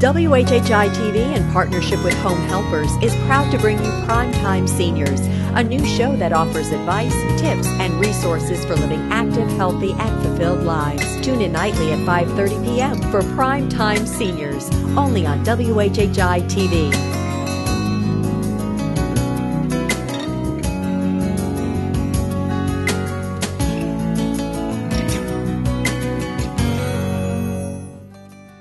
WHHI-TV, in partnership with Home Helpers, is proud to bring you Primetime Seniors, a new show that offers advice, tips, and resources for living active, healthy, and fulfilled lives. Tune in nightly at 5:30 p.m. for Primetime Seniors, only on WHHI-TV.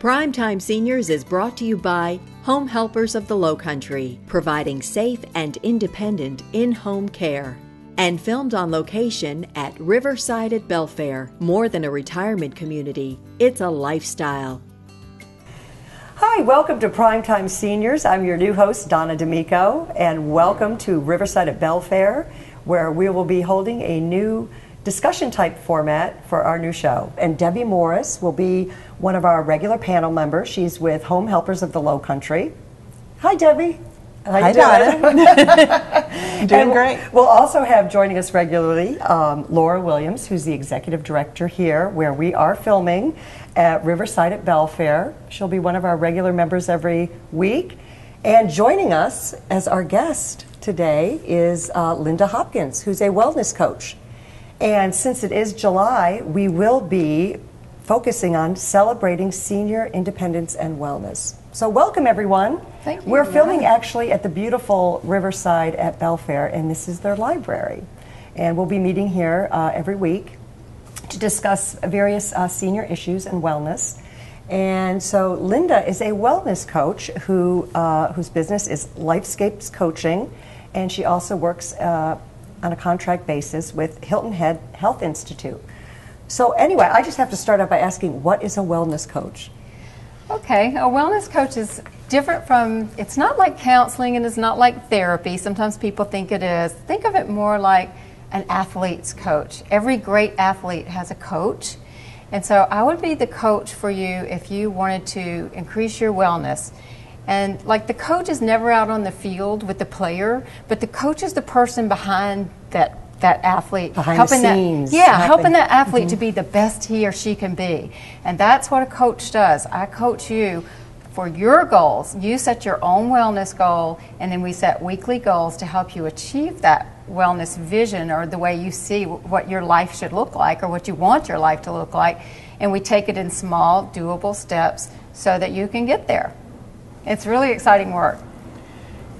Primetime Seniors is brought to you by Home Helpers of the Lowcountry, providing safe and independent in-home care. And filmed on location at Riverside at Belfair. More than a retirement community, it's a lifestyle. Hi, welcome to Primetime Seniors. I'm your new host, Donna D'Amico, and welcome to Riverside at Belfair, where we will be holding a new discussion type format for our new show. And Debbie Morris will be one of our regular panel members. She's with Home Helpers of the Lowcountry. Hi, Debbie. Hi, Donna. Doing great. We'll also have joining us regularly Laura Williams, who's the executive director here, where we are filming at Riverside at Belfair. She'll be one of our regular members every week. And joining us as our guest today is Linda Hopkins, who's a wellness coach. And since it is July, we will be focusing on celebrating senior independence and wellness. So welcome, everyone. Thank you. We're filming actually at the beautiful Riverside at Belfair, and this is their library. And we'll be meeting here every week to discuss various senior issues and wellness. And so Linda is a wellness coach whose business is Lifescapes Coaching, and she also works on a contract basis with Hilton Head Health Institute. So anyway, I just have to start out by asking, what is a wellness coach? Okay, a wellness coach is different from, it's not like counseling and it's not like therapy. Sometimes people think it is. Think of it more like an athlete's coach. Every great athlete has a coach. And so I would be the coach for you if you wanted to increase your wellness. And like the coach is never out on the field with the player, but the coach is the person behind that athlete, behind the scenes, helping that athlete to be the best he or she can be. And that's what a coach does. I coach you for your goals. You set your own wellness goal, and then we set weekly goals to help you achieve that wellness vision, or the way you see what your life should look like, or what you want your life to look like. And we take it in small, doable steps so that you can get there. It's really exciting work.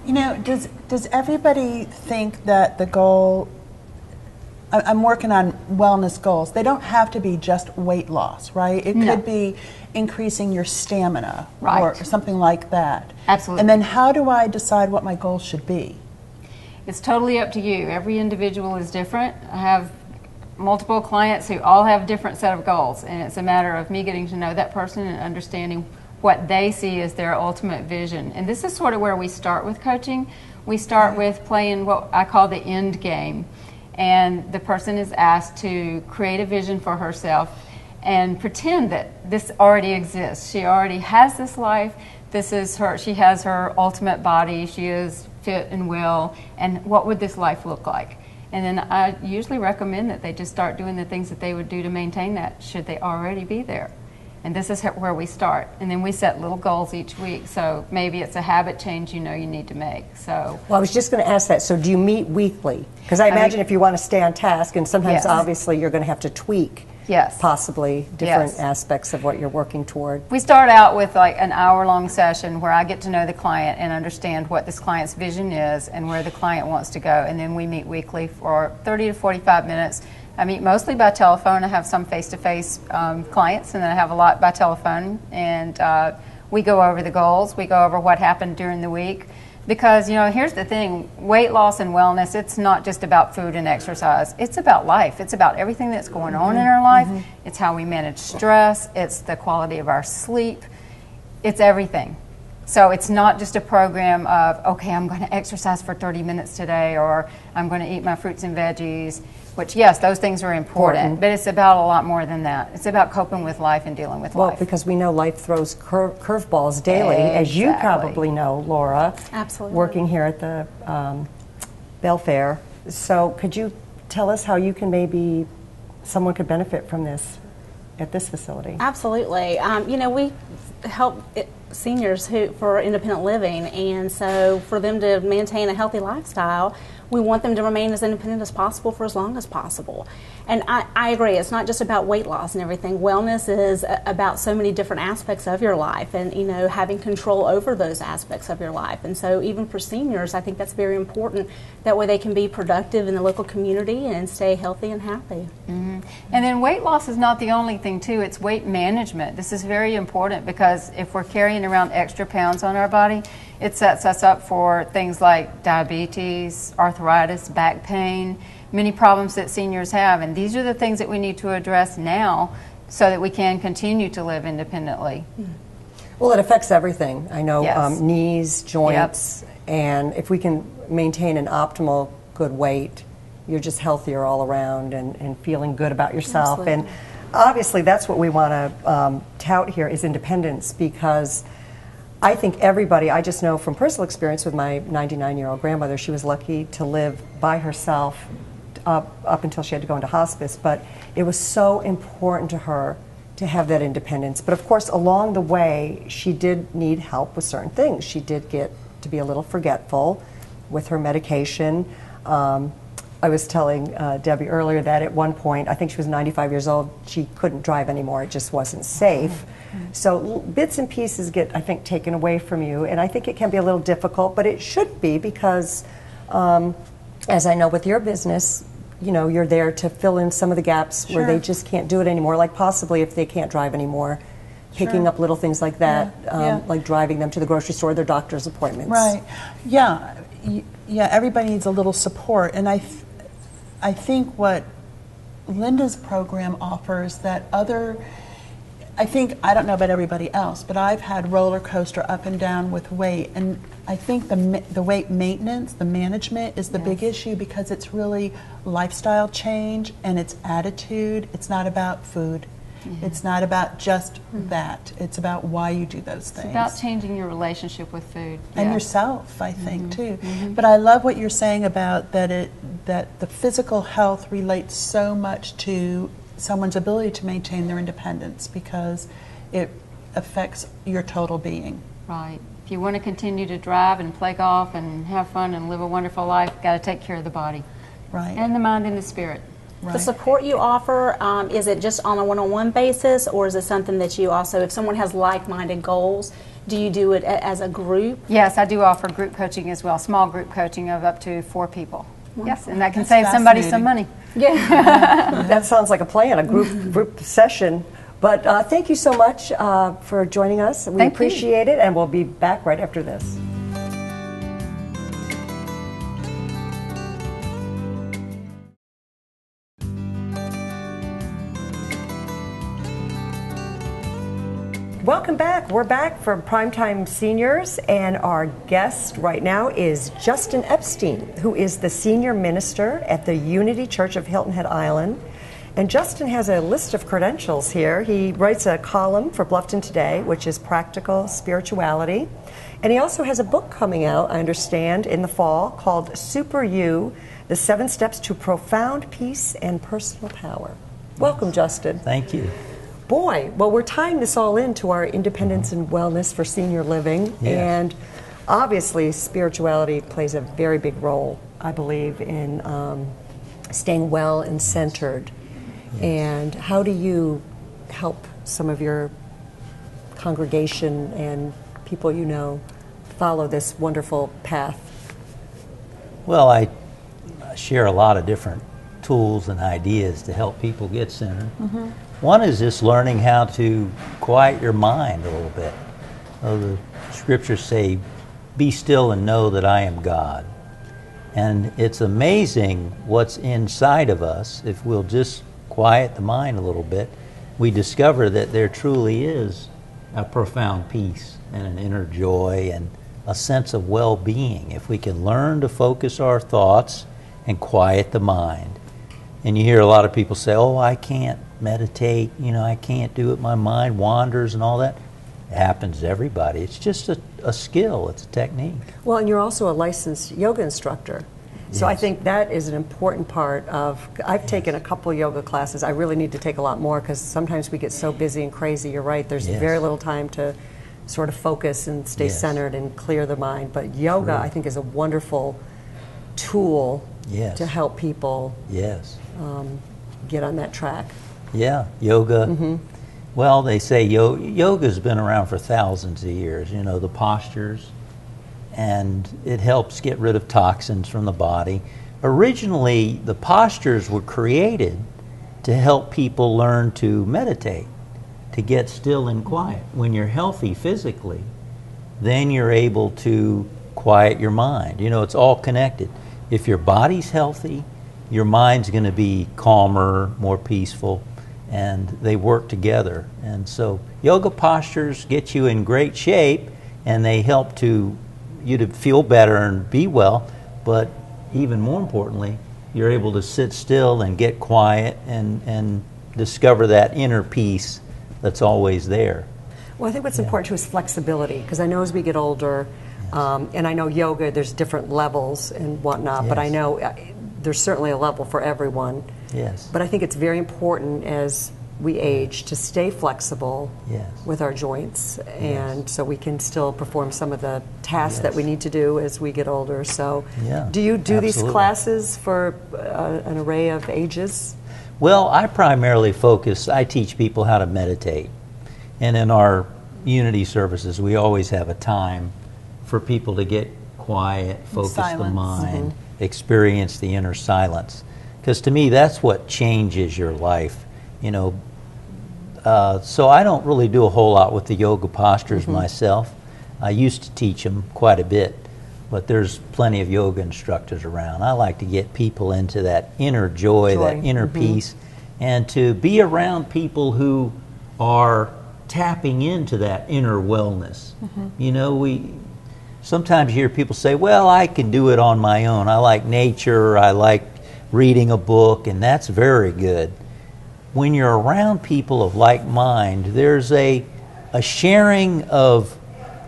You know, does everybody think that the goal, I'm working on wellness goals, they don't have to be just weight loss, right? It could be increasing your stamina, right, or something like that. Absolutely. And then how do I decide what my goals should be? It's totally up to you. Every individual is different. I have multiple clients who all have a different set of goals, and it's a matter of me getting to know that person and understanding what they see as their ultimate vision. And this is sort of where we start with coaching. We start with playing what I call the end game. And the person is asked to create a vision for herself and pretend that this already exists. She already has this life. This is her, she has her ultimate body. She is fit and well. And what would this life look like? And then I usually recommend that they just start doing the things that they would do to maintain that, should they already be there. And this is where we start. And then we set little goals each week. So maybe it's a habit change you know you need to make. So, well, I was just going to ask that. So do you meet weekly? Because I imagine if you want to stay on task, and sometimes obviously you're going to have to tweak possibly different aspects of what you're working toward. We start out with like an hour-long session where I get to know the client and understand what this client's vision is and where the client wants to go. And then we meet weekly for 30 to 45 minutes. I meet mostly by telephone. I have some face-to-face clients, and then I have a lot by telephone. And we go over the goals. We go over what happened during the week. Because, you know, here's the thing. Weight loss and wellness, it's not just about food and exercise. It's about life. It's about everything that's going on in our life. It's how we manage stress. It's the quality of our sleep. It's everything. So it's not just a program of, okay, I'm going to exercise for 30 minutes today, or I'm going to eat my fruits and veggies, which, yes, those things are important, but it's about a lot more than that. It's about coping with life and dealing with life. Well, because we know life throws curveballs daily, as you probably know, Laura. Absolutely. Working here at the Belfair. So could you tell us how you can maybe, someone could benefit from this at this facility? Absolutely. You know, we help seniors for independent living, and so for them to maintain a healthy lifestyle, we want them to remain as independent as possible for as long as possible. And I agree, it's not just about weight loss and everything. Wellness is about so many different aspects of your life, and having control over those aspects of your life. And so even for seniors, I think that's very important. That way they can be productive in the local community and stay healthy and happy. Mm-hmm. And then weight loss is not the only thing too, it's weight management. This is very important, because if we're carrying around extra pounds on our body, it sets us up for things like diabetes, arthritis, back pain, many problems that seniors have. And these are the things that we need to address now so that we can continue to live independently. Well, it affects everything. I know Yes. knees, joints, and if we can maintain an optimal good weight, you're just healthier all around and feeling good about yourself. Absolutely. And obviously that's what we want to tout here is independence, because I think everybody, I just know from personal experience with my 99-year-old grandmother, she was lucky to live by herself up until she had to go into hospice, but it was so important to her to have that independence. But of course, along the way, she did need help with certain things. She did get to be a little forgetful with her medication. I was telling Debbie earlier that at one point, I think she was 95 years old, she couldn't drive anymore. It just wasn't safe. So bits and pieces get, I think, taken away from you, and I think it can be a little difficult, but it should be, because as I know with your business, you're there to fill in some of the gaps where they just can't do it anymore, like possibly if they can't drive anymore, picking up little things like that, like driving them to the grocery store, their doctor's appointments. Right. Yeah. Yeah, everybody needs a little support, and I think what Linda's program offers that I don't know about everybody else, but I've had roller coaster up and down with weight, and I think the weight maintenance, the management is the big issue, because it's really lifestyle change and it's attitude. It's not about food. It's not about just that. It's about why you do those things. It's about changing your relationship with food. And yourself, I think, too. But I love what you're saying about that the physical health relates so much to someone's ability to maintain their independence, because it affects your total being. Right. If you want to continue to drive and play golf and have fun and live a wonderful life, got to take care of the body. Right. And the mind and the spirit. Right. The support you offer, is it just on a one-on-one basis, or is it something that you also, if someone has like-minded goals, do you do it as a group? Yes, I do offer group coaching as well, small group coaching of up to 4 people. Wonderful. Yes, and that can That's save somebody some money. Yeah. That sounds like a plan, a group session. But thank you so much for joining us. We appreciate it, and we'll be back right after this. Welcome back. We're back from Primetime Seniors, and our guest right now is Justin Epstein, who is the senior minister at the Unity Church of Hilton Head Island. And Justin has a list of credentials here. He writes a column for Bluffton Today, which is Practical Spirituality. And he also has a book coming out, I understand, in the fall called Super You, The 7 Steps to Profound Peace and Personal Power. Welcome, Justin. Thank you. Boy, well, we're tying this all into our independence and wellness for senior living. Yes. And obviously, spirituality plays a very big role, I believe, in staying well and centered. Yes. And how do you help some of your congregation and people you know follow this wonderful path? Well, I share a lot of different tools and ideas to help people get centered. Mm-hmm. One is just learning how to quiet your mind a little bit. The scriptures say, "Be still and know that I am God." And it's amazing what's inside of us. If we'll just quiet the mind a little bit, we discover that there truly is a profound peace and an inner joy and a sense of well-being if we can learn to focus our thoughts and quiet the mind. And you hear a lot of people say, "Oh, I can't meditate, I can't do it, my mind wanders," and all that. It happens to everybody. It's just a skill, it's a technique. Well, and you're also a licensed yoga instructor. So I think that is an important part of, I've taken a couple of yoga classes. I really need to take a lot more because sometimes we get so busy and crazy. You're right, there's very little time to sort of focus and stay Yes. centered and clear the mind. But yoga, True. I think, is a wonderful tool Yes. to help people Yes. get on that track. Yeah, yoga. Well, they say yoga's been around for thousands of years. You know, the postures, and it helps get rid of toxins from the body. Originally, the postures were created to help people learn to meditate, to get still and quiet. When you're healthy physically, then you're able to quiet your mind. You know, it's all connected. If your body's healthy, your mind's going to be calmer, more peaceful, and they work together. And so yoga postures get you in great shape, and they help you to feel better and be well, but even more importantly, you're able to sit still and get quiet and discover that inner peace that's always there. Well, I think what's important too is flexibility, because I know as we get older, and I know yoga, there's different levels and whatnot, but I Yes. know there's certainly a level for everyone. Yes. But I think it's very important as we age to stay flexible Yes. with our joints, and so we can still perform some of the tasks that Yes. we need to do as we get older. So, Yeah, do you do these absolutely. classes for an array of ages? Well, I primarily I teach people how to meditate. And in our unity services, we always have a time for people to get quiet, focus the silence. mind, experience the inner silence. Because to me, that's what changes your life. You know, so I don't really do a whole lot with the yoga postures myself. I used to teach them quite a bit, but there's plenty of yoga instructors around. I like to get people into that inner joy. That inner peace, and to be around people who are tapping into that inner wellness. You know, sometimes you hear people say, well, I can do it on my own. I like nature, I like reading a book, and that's very good. When you're around people of like mind, there's a sharing of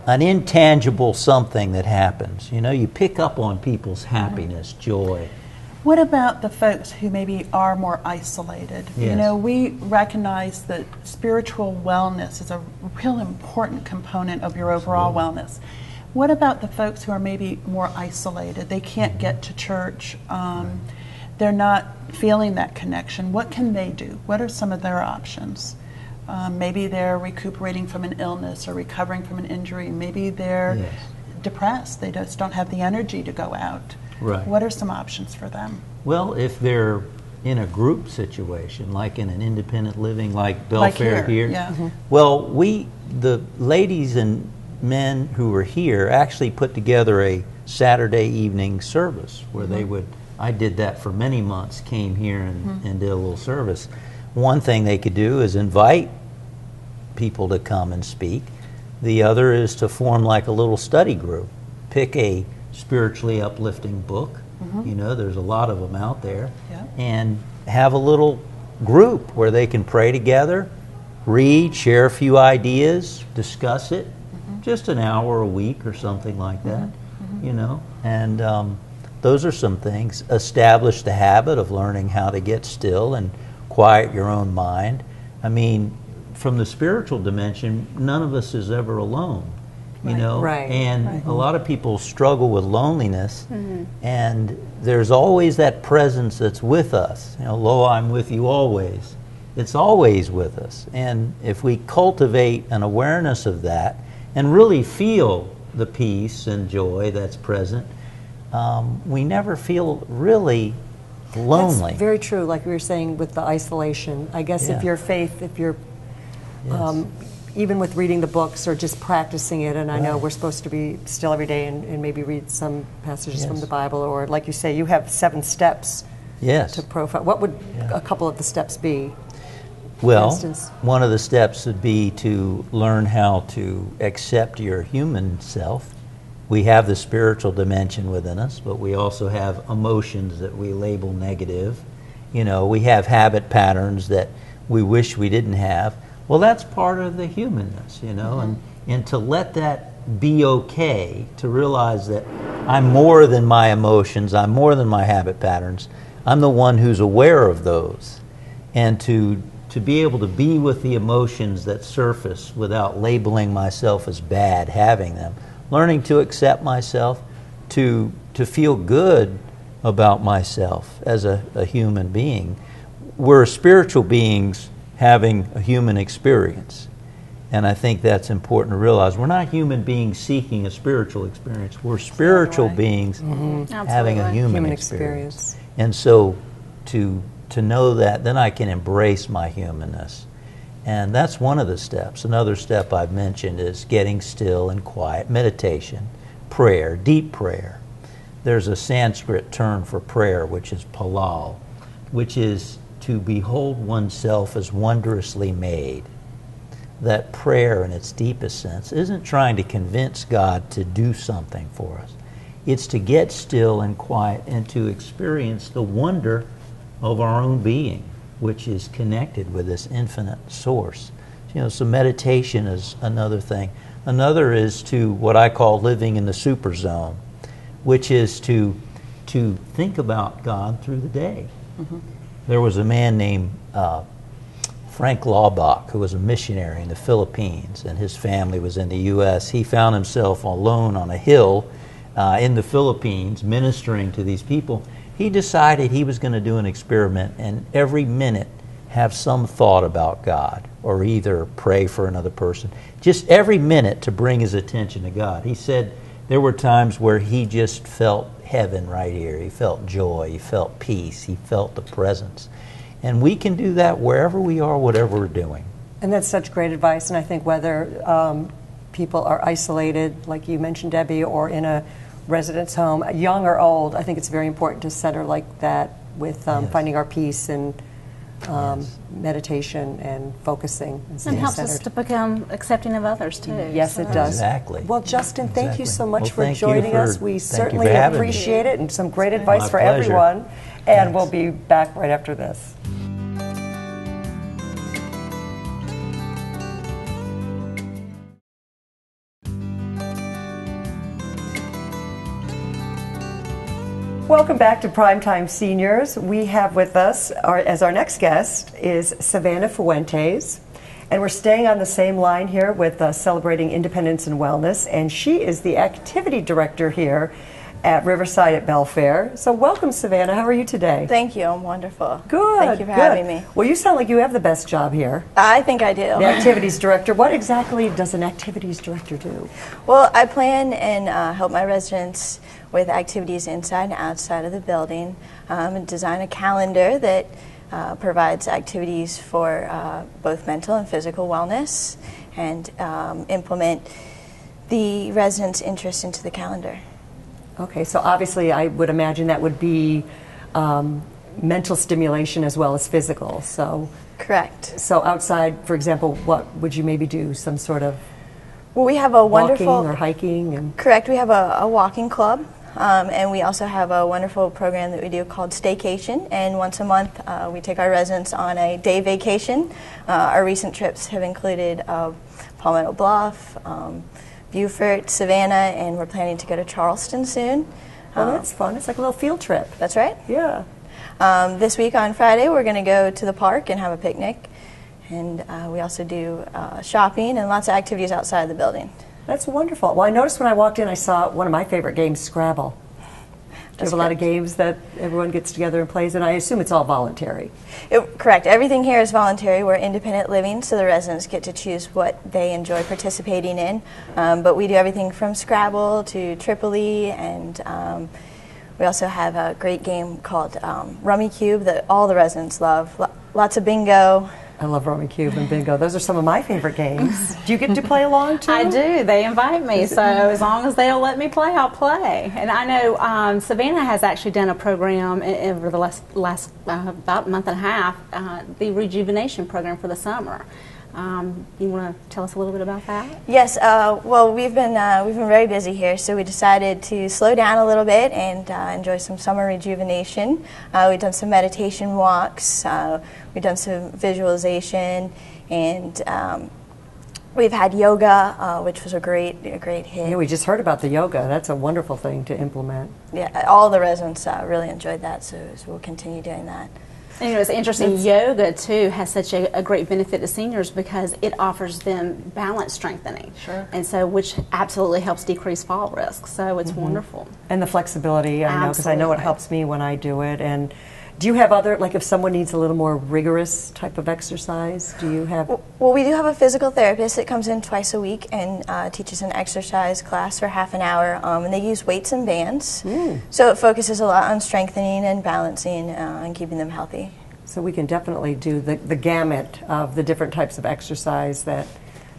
an intangible something that happens. You know, you pick up on people's happiness, joy. What about the folks who maybe are more isolated? You Yes. know, we recognize that spiritual wellness is a real important component of your overall wellness. What about the folks who are maybe more isolated? They can't get to church. They're not feeling that connection. What can they do? What are some of their options? Maybe they're recuperating from an illness or recovering from an injury. Maybe they're Yes. depressed. They just don't have the energy to go out. Right. What are some options for them? Well, if they're in a group situation, like in an independent living, like Like Belfair here, here, yeah. well, the ladies and men who were here actually put together a Saturday evening service where they would, I did that for many months, came here and did a little service. One thing they could do is invite people to come and speak. The other is to form like a little study group. Pick a spiritually uplifting book. You know, there's a lot of them out there. Yeah. And have a little group where they can pray together, read, share a few ideas, discuss it. Just an hour a week or something like that, you know. And those are some things. Establish the habit of learning how to get still and quiet your own mind. I mean, from the spiritual dimension, none of us is ever alone, you know. Right. And a lot of people struggle with loneliness, and there's always that presence that's with us. You know, lo, I'm with you always. It's always with us. And if we cultivate an awareness of that and really feel the peace and joy that's present, we never feel really lonely. That's very true, like we were saying with the isolation. I guess if Yeah. your faith, if you're, Yes. even with reading the books or just practicing it, and I know we're supposed to be still every day and maybe read some passages from Yes. the Bible, or like you say, you have 7 steps Yes. to profile. What would a couple of the steps be? Well, instance? one of the steps would be to learn how to accept your human self. We have the spiritual dimension within us, but we also have emotions that we label negative. You know, we have habit patterns that we wish we didn't have. Well, that's part of the humanness, you know, and to let that be okay, to realize that I'm more than my emotions, I'm more than my habit patterns. I'm the one who's aware of those, and to to be able to be with the emotions that surface without labeling myself as bad having them, learning to accept myself, to feel good about myself as a human being. We're spiritual beings having a human experience. And I think that's important to realize. We're not human beings seeking a spiritual experience. We're spiritual beings having a human experience. And so to know that, then I can embrace my humanness. And that's one of the steps. Another step I've mentioned is getting still and quiet, meditation, prayer, deep prayer. There's a Sanskrit term for prayer, which is palal, which is to behold oneself as wondrously made. That prayer in its deepest sense isn't trying to convince God to do something for us. It's to get still and quiet and to experience the wonder of our own being, which is connected with this infinite source. So meditation is another thing. Another is to what I call living in the super zone, which is to think about God through the day. There was a man named Frank Laubach, who was a missionary in the Philippines, and his family was in the U.S. He found himself alone on a hill in the Philippines ministering to these people. He decided he was going to do an experiment and every minute have some thought about God or either pray for another person. Just every minute to bring his attention to God. He said there were times where he just felt heaven right here. He felt joy. He felt peace. He felt the presence. And we can do that wherever we are, whatever we're doing. And that's such great advice. And I think whether people are isolated, like you mentioned, Debbie, or in a residence home, young or old, I think it's very important to center like that with finding our peace and meditation and focusing. And helps us to become accepting of others, too. Yes, it does. Exactly. Well, Justin, thank you so much for thank you joining for- us. We thank you certainly for having me. appreciate it, and some great advice My for pleasure. everyone. And Thanks. we'll be back right after this. Welcome back to Primetime Seniors. We have with us, as our next guest, is Savannah Fuentes. And we're staying on the same line here with Celebrating Independence and Wellness. And she is the activity director here at Riverside at Belfair. So welcome, Savannah. How are you today? Thank you. I'm wonderful. Good. Thank you for good. having me. Well, you sound like you have the best job here. I think I do. The activities director. What exactly does an activities director do? Well, I plan and help my residents with activities inside and outside of the building, and design a calendar that provides activities for both mental and physical wellness, and implement the residents' interest into the calendar. Okay, so obviously I would imagine that would be mental stimulation as well as physical. So Correct. So outside, for example, what would you maybe do? Some sort of Well, we have a walking wonderful or hiking? And Correct. We have a walking club, and we also have a wonderful program that we do called Staycation. And once a month, we take our residents on a day vacation. Our recent trips have included Palmetto Bluff, Beaufort, Savannah, and we're planning to go to Charleston soon. oh, that's fun. It's like a little field trip. That's right. Yeah. This week on Friday, we're going to go to the park and have a picnic. And we also do shopping and lots of activities outside of the building. That's wonderful. Well, I noticed when I walked in, I saw one of my favorite games, Scrabble. Do you have a lot of games that everyone gets together and plays, and I assume it's all voluntary. Correct. Everything here is voluntary. We're independent living, so the residents get to choose what they enjoy participating in. But we do everything from Scrabble to Tripoli, and we also have a great game called Rummy Cube that all the residents love. Lots of bingo. I love Rummy Cube and Bingo. Those are some of my favorite games. Do you get to play along too? I do. They invite me, so as long as they'll let me play, I'll play. And I know Savannah has actually done a program over the last about a month and a half, the rejuvenation program for the summer. You want to tell us a little bit about that? Yes. Well, we've been very busy here, so we decided to slow down a little bit and enjoy some summer rejuvenation. We've done some meditation walks. We've done some visualization, and we've had yoga, which was a great hit. Yeah, we just heard about the yoga. That's a wonderful thing to implement. Yeah, all the residents really enjoyed that, so we'll continue doing that. And it's interesting, yoga too has such a great benefit to seniors because it offers them balance strengthening. Sure. And so, which absolutely helps decrease fall risk. So it's wonderful. And the flexibility, I know, because I know it Absolutely. helps me when I do it. And do you have other, like if someone needs a little more rigorous type of exercise, do you have? Well, we do have a physical therapist that comes in twice a week and teaches an exercise class for half an hour, and they use weights and bands. So it focuses a lot on strengthening and balancing and keeping them healthy. So we can definitely do the gamut of the different types of exercise that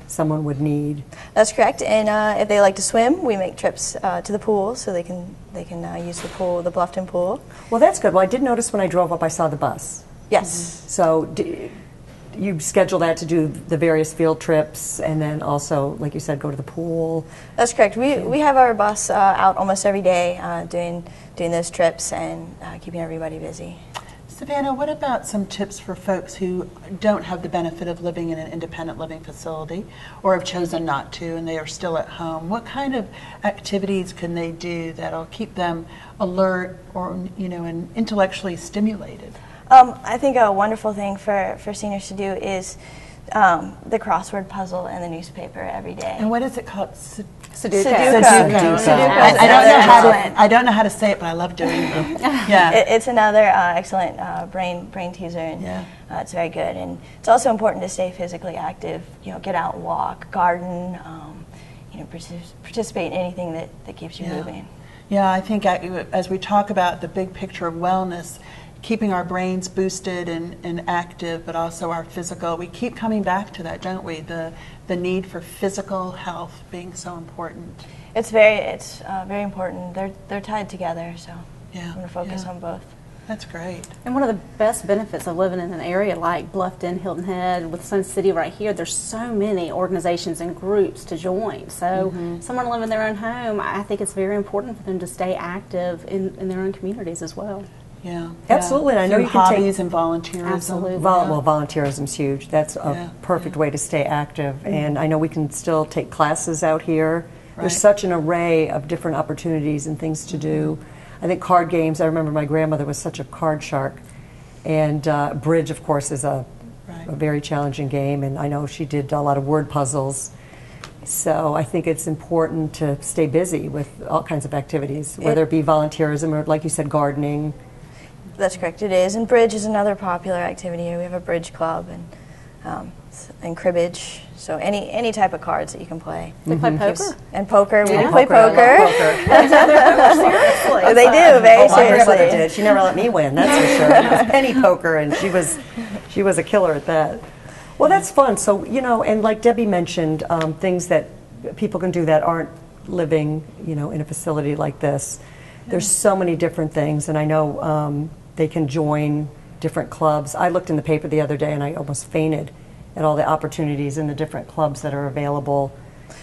someone would need. That's correct. And if they like to swim, we make trips to the pool so they can use the pool, the Bluffton pool. Well, that's good. Well, I did notice when I drove up, I saw the bus. Yes. So you schedule that to do the various field trips and then also, like you said, go to the pool. That's correct. We have our bus out almost every day doing those trips and keeping everybody busy. Savannah, what about some tips for folks who don't have the benefit of living in an independent living facility or have chosen not to and they are still at home? What kind of activities can they do that'll keep them alert or, and intellectually stimulated? I think a wonderful thing for seniors to do is the crossword puzzle in the newspaper every day. And what is it called? Sudoku. I don't know how to say it, but I love doing them. Yeah. It's another excellent brain teaser, and it's very good. And it's also important to stay physically active. Get out, walk, garden. Participate in anything that keeps you moving. Yeah, I think as we talk about the big picture of wellness, keeping our brains boosted and active, but also our physical. We keep coming back to that, don't we? The need for physical health being so important. It's very important. They're tied together, so Yeah, I'm going to focus on both. That's great. And one of the best benefits of living in an area like Bluffton, Hilton Head, with Sun City right here, there's so many organizations and groups to join. So someone living in their own home, I think it's very important for them to stay active in their own communities as well. Yeah, Absolutely, and I know Through you can take hobbies and volunteerism. Absolutely. Well, volunteerism's huge. That's a perfect way to stay active. And I know we can still take classes out here. There's such an array of different opportunities and things to do. I think card games, I remember my grandmother was such a card shark. And bridge, of course, is a very challenging game. And I know she did a lot of word puzzles. So I think it's important to stay busy with all kinds of activities, whether it be volunteerism or, like you said, gardening. That's correct, it is. And bridge is another popular activity here. We have a bridge club and cribbage. So any type of cards that you can play. They play poker? And poker. We Yeah. do play poker. Seriously. They do, very My grandmother seriously. did. She never let me win, that's for sure. It was penny poker, and she was a killer at that. Well, that's fun. So, and like Debbie mentioned, things that people can do that aren't living, in a facility like this. There's so many different things, and I know they can join different clubs. I looked in the paper the other day, and I almost fainted at all the opportunities in the different clubs that are available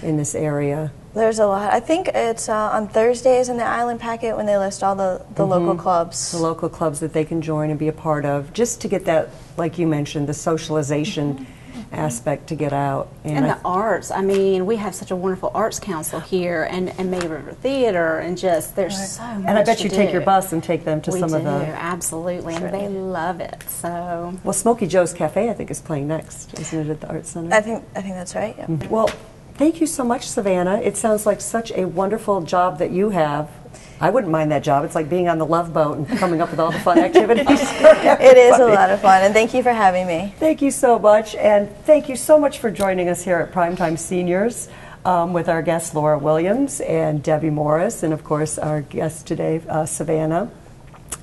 in this area. There's a lot. I think it's on Thursdays in the Island Packet when they list all the local clubs. The local clubs that they can join and be a part of, just to get that, like you mentioned, the socialization aspect to get out. And the arts. I mean, we have such a wonderul arts council here, and May River Theater, and just there's so much. And I bet to you take do. your bus and take them to We some do, of the. absolutely, and they love it. So. Well, Smokey Joe's Cafe, I think, is playing next, isn't it, at the Arts Center? I think that's right. Yeah. Well, thank you so much, Savannah. It sounds like such a wonderful job that you have. I wouldn't mind that job. It's like being on the Love Boat and coming up with all the fun activities. It is a lot of fun, and thank you for having me. Thank you so much, and thank you so much for joining us here at Primetime Seniors with our guests Laura Williams and Debbie Morris, and of course our guest today, Savannah.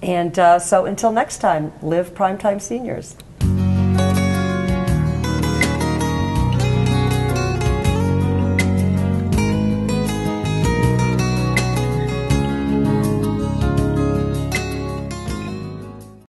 And so until next time, live Primetime Seniors.